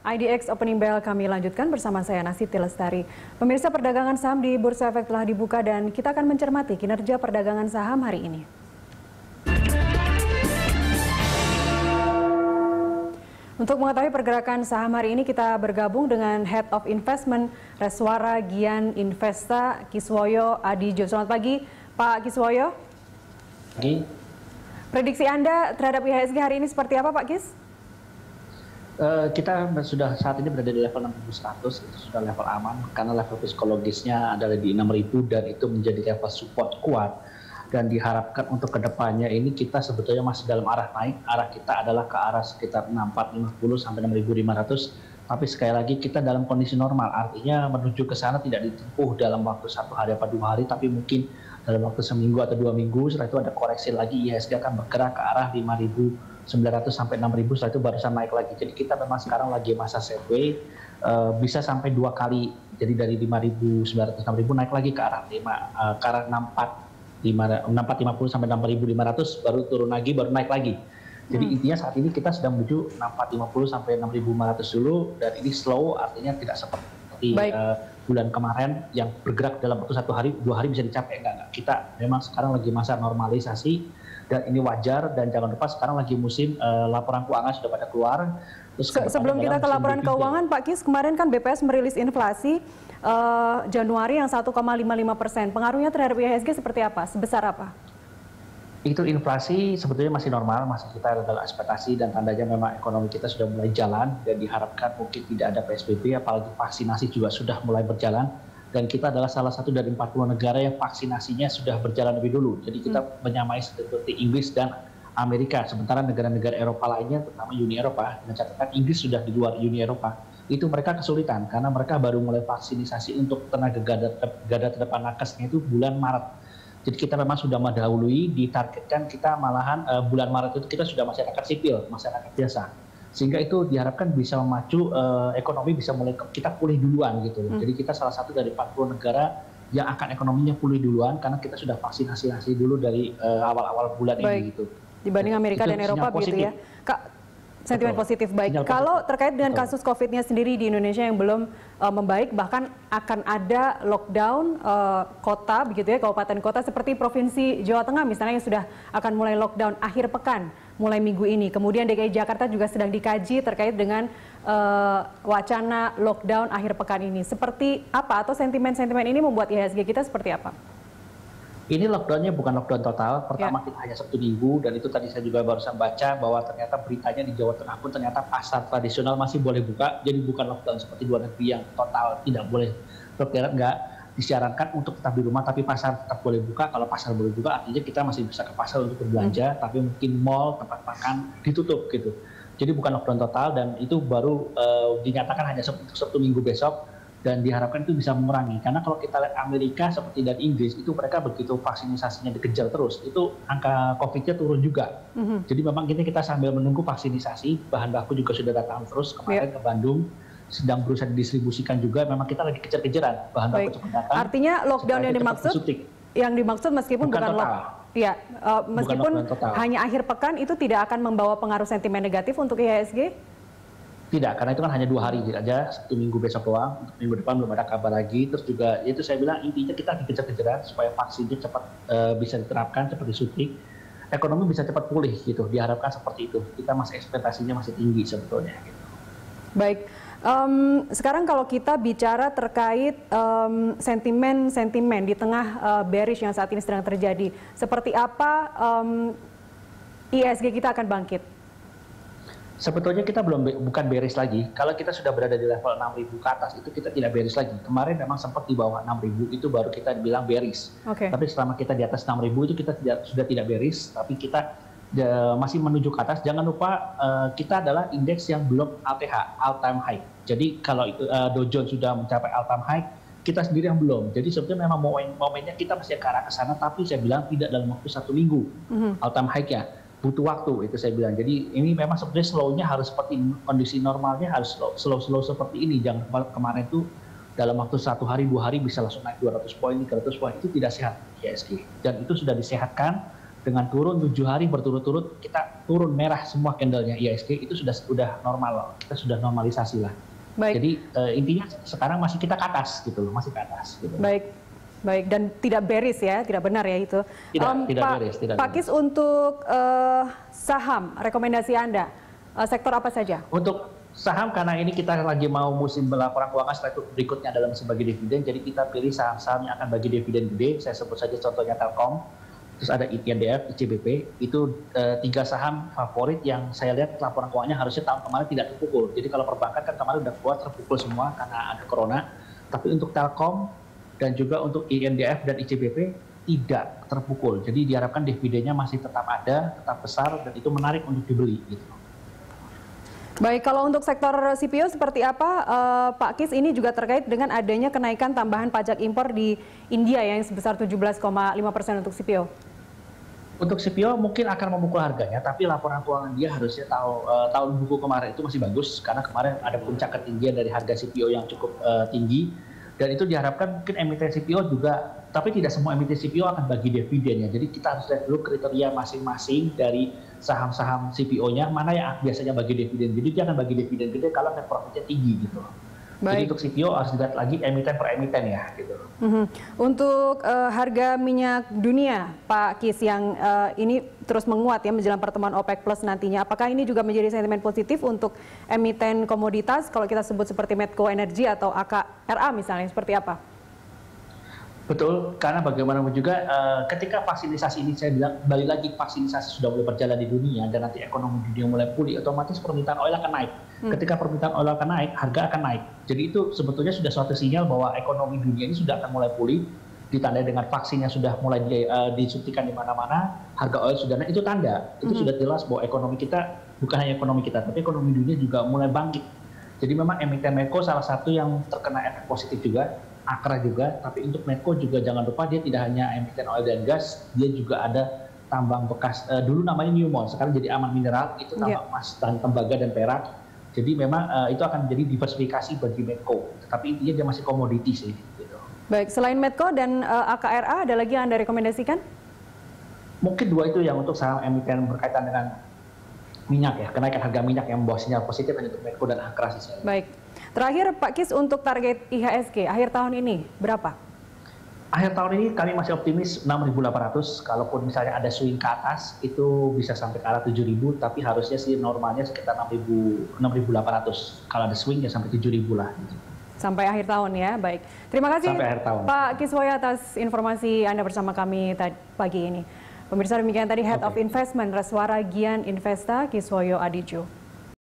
IDX Opening Bell kami lanjutkan bersama saya Nasiti Lestari. Pemirsa, perdagangan saham di Bursa Efek telah dibuka dan kita akan mencermati kinerja perdagangan saham hari ini. Untuk mengetahui pergerakan saham hari ini kita bergabung dengan Head of Investment Reswara Gian Investa Kiswoyo Adijo. Selamat pagi Pak Kiswoyo. Pagi. Prediksi Anda terhadap IHSG hari ini seperti apa Pak Kis? Kita sudah saat ini berada di level 6.100, itu sudah level aman karena level psikologisnya adalah di 6.000 dan itu menjadi level support kuat, dan diharapkan untuk kedepannya ini kita sebetulnya masih dalam arah naik. Arah kita adalah ke arah sekitar 6.450 sampai 6.500, tapi sekali lagi kita dalam kondisi normal, artinya menuju ke sana tidak ditempuh dalam waktu 1 hari atau 2 hari, tapi mungkin dalam waktu seminggu atau 2 minggu. Setelah itu ada koreksi lagi, IHSG akan bergerak ke arah 5.900 sampai 6.000, setelah itu barusan naik lagi. Jadi kita memang sekarang lagi masa sideways, bisa sampai 2 kali. Jadi dari 5.900 6.000 naik lagi ke arah 6.450 sampai 6.500, baru turun lagi, baru naik lagi. Jadi intinya saat ini kita sedang menuju 6.450 sampai 6.500 dulu, dan ini slow, artinya tidak seperti bulan kemarin yang bergerak dalam waktu 1 hari, 2 hari bisa dicapai. Enggak. Kita memang sekarang lagi masa normalisasi, dan ini wajar. Dan jangan lupa sekarang lagi musim laporan keuangan sudah pada keluar. Terus sebelum kita ke laporan keuangan, Pak Kis, kemarin kan BPS merilis inflasi Januari yang 1,55%. Pengaruhnya terhadap IHSG seperti apa? Sebesar apa? Itu inflasi sebetulnya masih normal, masih kita dalam ekspektasi, dan tandanya memang ekonomi kita sudah mulai jalan, dan diharapkan mungkin tidak ada PSBB, apalagi vaksinasi juga sudah mulai berjalan. Dan kita adalah salah satu dari 40 negara yang vaksinasinya sudah berjalan lebih dulu. Jadi kita menyamai seperti Inggris dan Amerika. Sementara negara-negara Eropa lainnya, terutama Uni Eropa, dengan catatan Inggris sudah di luar Uni Eropa, itu mereka kesulitan karena mereka baru mulai vaksinasi untuk tenaga garda terdepan nakesnya itu bulan Maret. Jadi kita memang sudah mendahului, ditargetkan kita malahan bulan Maret itu kita sudah masyarakat sipil, masyarakat biasa. Sehingga itu diharapkan bisa memacu ekonomi bisa mulai kita pulih duluan gitu. Jadi kita salah satu dari 40 negara yang akan ekonominya pulih duluan karena kita sudah vaksinasi dulu dari awal-awal bulan ini gitu. Dibanding Amerika dan Eropa begitu ya. Kak, sentimen positif. Baik. Kalau terkait dengan kasus COVID-nya sendiri di Indonesia yang belum membaik, bahkan akan ada lockdown kota begitu ya, kabupaten kota seperti Provinsi Jawa Tengah misalnya yang sudah akan mulai lockdown akhir pekan mulai minggu ini. Kemudian DKI Jakarta juga sedang dikaji terkait dengan wacana lockdown akhir pekan ini. Seperti apa atau sentimen-sentimen ini membuat IHSG kita seperti apa? Ini lockdownnya bukan lockdown total. Pertama kita hanya Sabtu Minggu, dan itu tadi saya juga barusan baca bahwa ternyata beritanya di Jawa Tengah pun ternyata pasar tradisional masih boleh buka. Jadi bukan lockdown seperti luar negeri yang total tidak boleh. Enggak disyaratkan untuk tetap di rumah, tapi pasar tetap boleh buka. Kalau pasar boleh buka, artinya kita masih bisa ke pasar untuk berbelanja, tapi mungkin mall, tempat makan ditutup gitu. Jadi bukan lockdown total, dan itu baru dinyatakan hanya untuk Sabtu Minggu besok. Dan diharapkan itu bisa mengurangi, karena kalau kita lihat Amerika seperti dan Inggris itu mereka begitu vaksinasinya dikejar terus, itu angka COVID-nya turun juga. Jadi memang kita sambil menunggu vaksinasi, bahan baku juga sudah datang terus kemarin ke Bandung, sedang berusaha didistribusikan juga. Memang kita lagi kejar-kejaran bahan baku cepat datang. Artinya lockdown yang dimaksud meskipun bukan ya, meskipun hanya akhir pekan itu tidak akan membawa pengaruh sentimen negatif untuk IHSG? Tidak, karena itu kan hanya 2 hari aja, Sabtu Minggu besok doang. Untuk minggu depan belum ada kabar lagi. Terus juga itu saya bilang intinya kita dikejar-kejaran supaya vaksinnya cepat bisa diterapkan, cepat disuntik, ekonomi bisa cepat pulih gitu. Diharapkan seperti itu. Kita masih ekspektasinya masih tinggi sebetulnya. Gitu. Baik, sekarang kalau kita bicara terkait sentimen di tengah bearish yang saat ini sedang terjadi, seperti apa IHSG kita akan bangkit? Sebetulnya kita bukan bearish lagi. Kalau kita sudah berada di level 6.000 ke atas, itu kita tidak bearish lagi. Kemarin memang sempat di bawah 6.000, itu baru kita bilang bearish. Tapi selama kita di atas 6.000 itu kita sudah tidak bearish, tapi kita masih menuju ke atas. Jangan lupa kita adalah indeks yang belum ATH, all time high. Jadi kalau itu Dow Jones sudah mencapai all time high, kita sendiri yang belum. Jadi sebetulnya memang momennya kita masih ke arah ke sana, tapi saya bilang tidak dalam waktu 1 minggu all time high-nya. Butuh waktu, itu saya bilang. Jadi ini memang sebenarnya slow-nya harus seperti kondisi normalnya harus slow seperti ini. Jangan kemarin tuh dalam waktu 1 hari 2 hari bisa langsung naik 200 poin 300 poin, itu tidak sehat IHSG. Dan itu sudah disehatkan dengan turun 7 hari berturut-turut kita turun merah semua candlenya IHSG itu sudah normal, kita sudah normalisasi lah. Baik. Jadi intinya sekarang masih kita ke atas gitu loh, masih ke atas. Gitu. Baik, baik dan tidak bearish ya, tidak benar ya itu. Tidak bearish. Pak Kis, untuk saham rekomendasi Anda sektor apa saja? Untuk saham karena ini kita lagi mau musim laporan keuangan setelah itu berikutnya adalah sebagai dividen, jadi kita pilih saham-saham yang akan bagi dividen gede. Saya sebut saja contohnya Telkom. Terus ada INDF, ICBP, itu 3 saham favorit yang saya lihat laporan keuangannya harusnya tahun kemarin tidak terpukul. Jadi kalau perbankan kan kemarin udah kuat terpukul semua karena ada corona. Tapi untuk Telkom dan juga untuk INDF dan ICBP tidak terpukul. Jadi diharapkan dividennya masih tetap ada, tetap besar dan itu menarik untuk dibeli. Gitu. Baik, kalau untuk sektor CPO seperti apa, Pak Kis, ini juga terkait dengan adanya kenaikan tambahan pajak impor di India yang sebesar 17,5% untuk CPO. Untuk CPO mungkin akan memukul harganya, tapi laporan keuangan dia harusnya tahun buku kemarin itu masih bagus karena kemarin ada puncak ketinggian dari harga CPO yang cukup tinggi dan itu diharapkan mungkin emiten CPO juga, tapi tidak semua emiten CPO akan bagi dividennya. Jadi kita harus lihat dulu kriteria masing-masing dari saham-saham CPO-nya mana yang biasanya bagi dividen. Jadi dia akan bagi dividen gede kalau net profitnya tinggi gitu. Baik. Jadi untuk CPO harus dilihat lagi emiten per emiten ya gitu. Untuk harga minyak dunia, Pak Kis, yang ini terus menguat ya menjelang pertemuan OPEC Plus nantinya, apakah ini juga menjadi sentimen positif untuk emiten komoditas kalau kita sebut seperti Medco Energy atau AKRA misalnya, seperti apa? Betul, karena bagaimanapun juga ketika vaksinasi ini saya bilang balik lagi vaksinasi sudah mulai berjalan di dunia dan nanti ekonomi dunia mulai pulih, otomatis permintaan oil akan naik. Ketika permintaan oil akan naik, harga akan naik. Jadi itu sebetulnya sudah suatu sinyal bahwa ekonomi dunia ini sudah akan mulai pulih, ditandai dengan vaksin yang sudah mulai disuntikan di mana-mana, harga oil sudah naik, itu tanda. Itu sudah jelas bahwa ekonomi kita, bukan hanya ekonomi kita, tapi ekonomi dunia juga mulai bangkit. Jadi memang emiten Medco salah satu yang terkena efek positif juga, AKRA juga, tapi untuk Medco juga jangan lupa dia tidak hanya emiten oil dan gas, dia juga ada tambang bekas, dulu namanya Newmont, sekarang jadi Aman Mineral, itu tambang emas dan tembaga dan perak. Jadi memang itu akan menjadi diversifikasi bagi Medco, tapi intinya dia masih komoditi sih. Gitu. Baik, selain Medco dan AKRA, ada lagi yang Anda rekomendasikan? Mungkin 2 itu yang untuk saham emiten berkaitan dengan minyak ya, kenaikan harga minyak yang membawa sinyal positif hanya untuk Medco dan AKRA sih. Baik. Terakhir Pak Kis, untuk target IHSG akhir tahun ini berapa? Akhir tahun ini kami masih optimis 6.800, kalaupun misalnya ada swing ke atas itu bisa sampai ke arah 7.000, tapi harusnya sih normalnya sekitar 6.800. Kalau ada swing ya sampai 7.000 lah. Sampai akhir tahun ya, baik. Terima kasih Pak Kiswoyo atas informasi Anda bersama kami pagi ini. Pemirsa, demikian tadi Head of Investment Reswara Gian Investa Kiswoyo Aditjo.